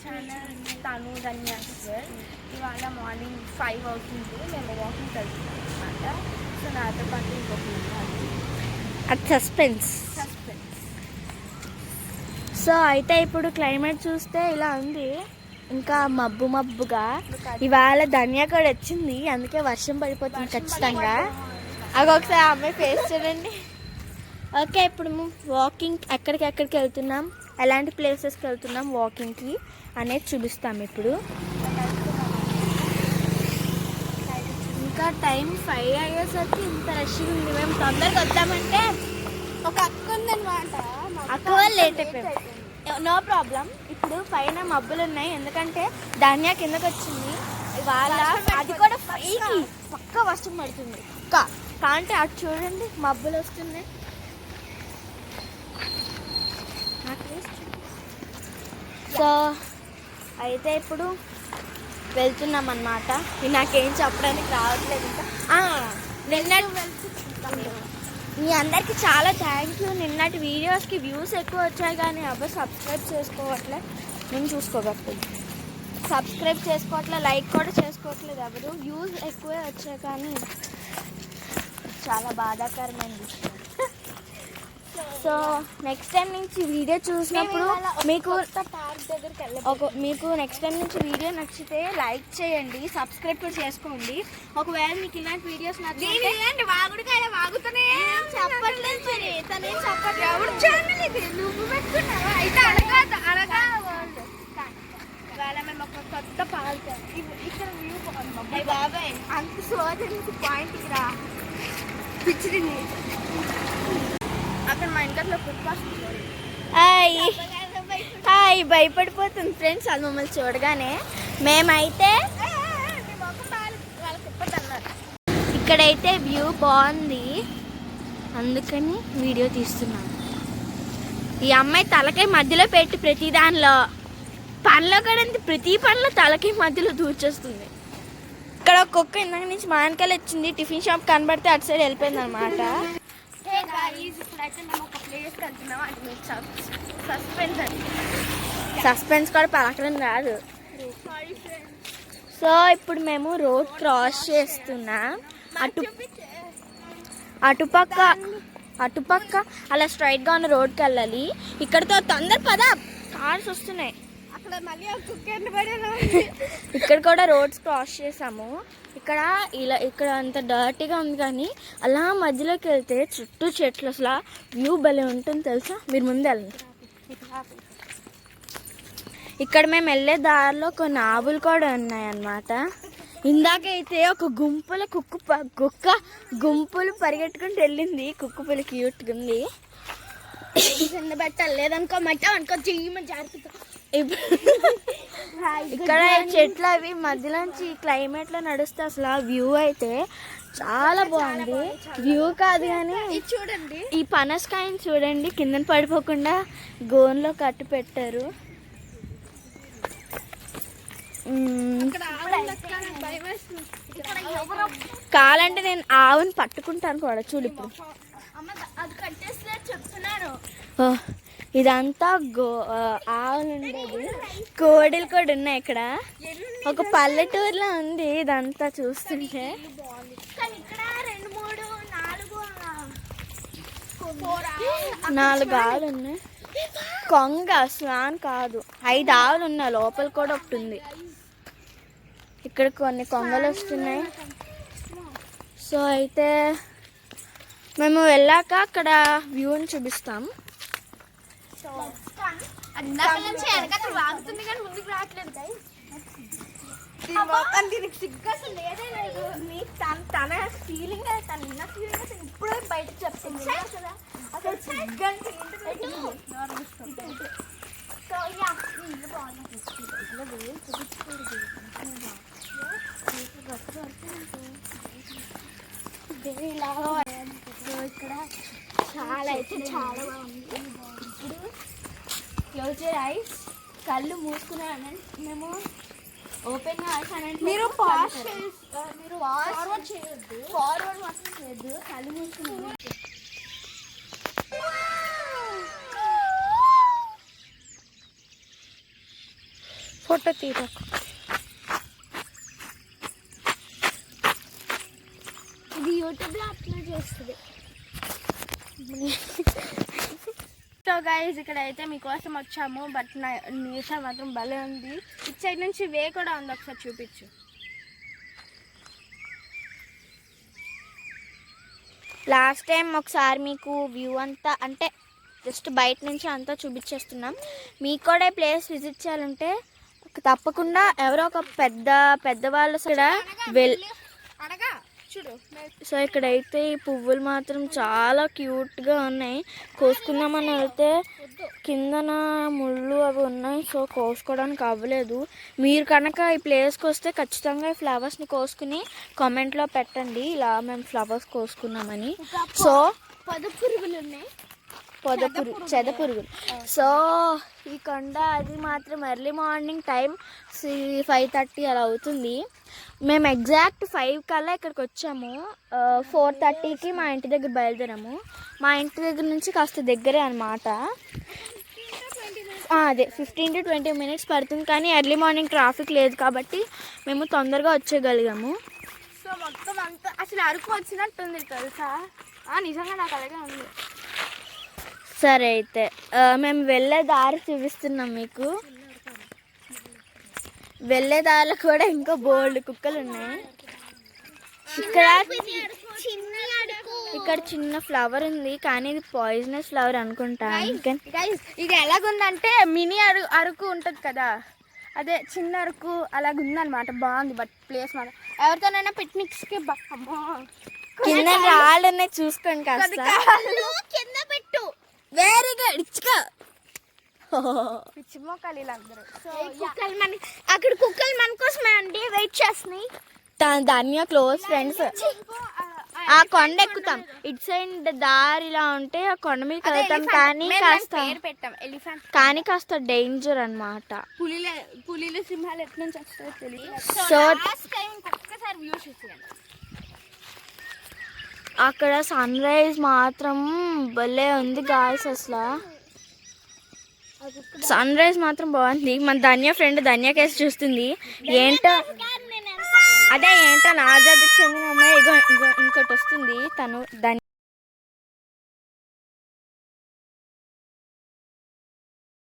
Channel తను ధన్యాశ్వర్. ఇవాళ morning 5 అవుతుంది, మేము వాకింగ్ వెళ్తున్నాం అనమాట. సో నాతో పాటు ఇంకొక అది సస్పెన్స్. సో అయితే ఇప్పుడు క్లైమేట్ చూస్తే ఇలా ఉంది, ఇంకా మబ్బుగా. ఇవాళ ధన్య కూడా వచ్చింది, అందుకే వర్షం పడిపోతుంది ఖచ్చితంగా. అది ఒకసారి అమ్మాయి ఫేస్ చూడండి. ఓకే, ఇప్పుడు వాకింగ్ ఎక్కడికి వెళ్తున్నాం, ఎలాంటి ప్లేసెస్కి వెళ్తున్నాం వాకింగ్కి అనేది చూపిస్తాం. ఇప్పుడు ఇంకా టైం 5 అయ్యేసరికి ఇంత రష్గా ఉంది. మేము తొందరగా వద్దామంటే ఒక అక్క ఉందన్నమాట, అక్క వాళ్ళు లేట్ అయిపోయాం. No problem. ఇప్పుడు పైన మబ్బులు ఉన్నాయి, ఎందుకంటే ధాన్య కిందకి వచ్చింది ఇవాళ. అది కూడా పక్క వర్షం పడుతుంది కాంటే అటు చూడండి మబ్బులు వస్తున్నాయి. సో అయితే ఇప్పుడు వెళ్తున్నాం అన్నమాట. నాకేం చెప్పడానికి రావట్లేదు ఇంకా. మీ అందరికీ చాలా థ్యాంక్ యూ. నిన్నటి వీడియోస్కి వ్యూస్ ఎక్కువ వచ్చాయి, కానీ ఎవరు సబ్స్క్రైబ్ చేసుకోవట్లే. నేను చూసుకోగట్లేదు, సబ్స్క్రైబ్ చేసుకోవట్లేదు, లైక్ కూడా చేసుకోవట్లేదు ఎవరు. వ్యూస్ ఎక్కువే వచ్చాయి, కానీ చాలా బాధాకరమైన విషయం. సో నెక్స్ట్ టైం నుంచి వీడియో చూసినప్పుడు మీకు నెక్స్ట్ టైం నుంచి వీడియో నచ్చితే లైక్ చేయండి, సబ్స్క్రైబ్ కూడా చేసుకోండి. ఒకవేళ మీకు ఇలాంటి వీడియోస్ నచ్చితే మేము ఒక కొత్త పార్క్ ఇక్కడ వ్యూ బాగుంది బాబాయ్. అంత సోదరికి పాయింట్కి రా పిచ్చిని అక్కడ మా ఇంట్లో హాయ్ భయపడిపోతుంది ఫ్రెండ్స్ అది మమ్మల్ని చూడగానే. మేమైతే ఇక్కడైతే వ్యూ బాగుంది, అందుకని వీడియో తీస్తున్నాను. ఈ అమ్మాయి తలకాయ మధ్యలో పెట్టి ప్రతి దానిలో పనిలో కూడా ప్రతి పనిలో తలకాయ మధ్యలో దూర్చేస్తుంది. ఇక్కడ ఒక కుక్క ఇందాక నుంచి మా వెనకాల వచ్చింది, టిఫిన్ షాప్ కనబడితే అటు సైడ్ వెళ్ళిపోయింది అనమాట. సస్పెన్స్ కూడా పలకడం రాదు. సో ఇప్పుడు మేము రోడ్ క్రాస్ చేస్తున్నాం. అటుపక్క అలా స్ట్రైట్గా ఉన్న రోడ్కి వెళ్ళాలి. ఇక్కడతో తొందర పద కార్స్ వస్తున్నాయి. ఇక్కడ కూడా రోడ్స్ క్రాస్ చేసాము. ఇక్కడ అంత డర్టీగా ఉంది, కానీ అలా మధ్యలోకి వెళ్తే చుట్టూ చెట్లు, అసలు వ్యూ భలే ఉంటుంది తెలుసా. మీరు ముందు వెళ్ళండి. ఇక్కడ మేము వెళ్ళే దారిలో కొన్ని ఆవులు కూడా ఉన్నాయన్నమాట. ఇందాకైతే ఒక కుక్క గుంపులు పరిగెట్టుకుంటూ వెళ్ళింది. కుక్కపులి క్యూట్గా ఉంది. కింద పెట్టాలి, లేదనుకో అనుకో చెయ్యి జాగ్రత్త. ఇక్కడ చెట్లు అవి మధ్యలోంచి క్లైమేట్లో నడుస్తే అసలు ఆ వ్యూ అయితే చాలా బాగుంది. వ్యూ కాదు కానీ చూడండి, ఈ పనసకాయని చూడండి, కింద పడిపోకుండా గోన్లో కట్టి పెట్టారు. కాలంటే నేను ఆవుని పట్టుకుంటాను కూడా. చూడు ఇప్పుడు ఇదంతా ఆవులు ఉండేది, కోడిలు కూడా ఉన్నాయి. ఇక్కడ ఒక పల్లెటూరులో ఉంది ఇదంతా చూస్తుంటే. 4 ఆవులు ఉన్నాయి. కొంగ స్వాన్ కాదు, 5 ఆవులు ఉన్నాయి. లోపల కూడా ఒకటి ఉంది. ఇక్కడ కొన్ని కొంగలు వస్తున్నాయి. సో అయితే మేము వెళ్ళాక అక్కడ వ్యూని చూపిస్తాం. వాగుతుంది కానీ ముందుకు రావట్లేదు. దీనికి సిగ్గు అసలు లేదే లేదు. తన ఫీలింగ్, తన ఇన్న ఫీలింగ్ అసలు ఇప్పుడే బయటకు చెప్తుంది. అసలు సిగ్గు అంటే ఇక్కడ చాలా అయితే చాలా బాగుంది. ఇప్పుడు క్లోజ్ యువర్ ఐస్, కళ్ళు మూసుకున్నాను. మేము ఓపెన్ ఐస్ అని మీరు ఫార్వర్డ్ చేయొద్దు, ఫార్వర్డ్ మాత్రం చేయొద్దు, కళ్ళు మూసుకున్నాను. ఫోటో తీరకు. ఇది యూట్యూబ్లో అప్లోడ్ చేస్తుంది. సో గైస్ ఇక్కడ అయితే మీకోసం వచ్చాము. బట్ నా నేచర్ మాత్రం భలే ఉంది. ఇటు సైడ్ నుంచి వే కూడా ఉంది, ఒకసారి చూపించు. లాస్ట్ టైం ఒకసారి మీకు వ్యూ అంతా అంటే జస్ట్ బయట నుంచి అంతా చూపించేస్తున్నాం. మీకు కూడా ఈ ప్లేస్ విజిట్ చేయాలంటే తప్పకుండా ఎవరో ఒక పెద్దవాళ్ళు ఇక్కడ చూడు. సో ఇక్కడైతే ఈ పువ్వులు మాత్రం చాలా క్యూట్గా ఉన్నాయి. కోసుకుందామని వెళ్తే కిందన ముళ్ళు అవి ఉన్నాయి. సో కోసుకోవడానికి అవ్వలేదు. మీరు కనుక ఈ ప్లేస్కి వస్తే ఖచ్చితంగా ఈ ఫ్లవర్స్ని కోసుకుని కామెంట్లో పెట్టండి, ఇలా మేము ఫ్లవర్స్ కోసుకున్నామని. సో పొదపురుగులు ఉన్నాయి, చెదపురుగులు. సో ఈ కొండ అది మాత్రం ఎర్లీ మార్నింగ్ టైం 5:30 అలా అవుతుంది. మేము ఎగ్జాక్ట్ 5 కల్లా ఇక్కడికి వచ్చాము. 4:30కి మా ఇంటి దగ్గర బయలుదేరాము. మా ఇంటి దగ్గర నుంచి కాస్త దగ్గరే అనమాట. అదే 15 to 20 minutes పడుతుంది. కానీ ఎర్లీ మార్నింగ్ ట్రాఫిక్ లేదు కాబట్టి మేము తొందరగా వచ్చేయగలిగాము. సో మొత్తం అంతా అసలు అరకు వచ్చినట్టుంది తెలుసా. నిజంగా నాకు అలాగే ఉంది. సరే అయితే మేము వెళ్ళే దారి చూపిస్తున్నాం మీకు. వెళ్ళే దారిలో కూడా ఇంకా బోల్డ్ కుక్కలు ఉన్నాయి. ఇక్కడ చిన్న ఫ్లవర్ ఉంది, కానీ ఇది పాయిజనస్ ఫ్లవర్ అనుకుంటా. ఇది ఎలాగుందంటే మినీ అరకు ఉంటుంది కదా, అదే చిన్న అరకు అలాగుందనమాట. బాగుంది బట్ ప్లేస్ మాత్రం ఎవరితోనైనా పిక్నిక్స్కి కింద రాళ్ళు ఉన్నాయి, చూసుకోండి కాస్త. కింద పెట్టు. Very good. ఇచ్చుకో. పిచ్చి మొక్కలు వీళ్ళందరూ. అక్కడ కుక్కలు మన కోసమే అండి వెయిట్ చేస్తున్నాయి. ధన్య క్లోజ్ ఫ్రెండ్స్. ఆ కొండ ఎక్కుతాం. ఇటు సైడ్ దారిలా ఉంటే ఆ కొండ మీద వెళ్తాం, కానీ కాస్త డేంజర్ అన్నమాట. పులిలు సింహాలు ఎట్ల నుంచి వస్తాయో తెలియదు. సో ఒక్కసారి వ్యూ చూసేయండి. అక్కడ సన్ రైజ్ మాత్రం భలే ఉంది గాయస్. అసలు సన్ రైజ్ మాత్రం బాగుంది. మన ధన్య ఫ్రెండ్ ధన్య కేసు చూస్తుంది. ఏంటో నా జాతికి చెందిన అమ్మాయి ఇంకోటి వస్తుంది. తను ధన్య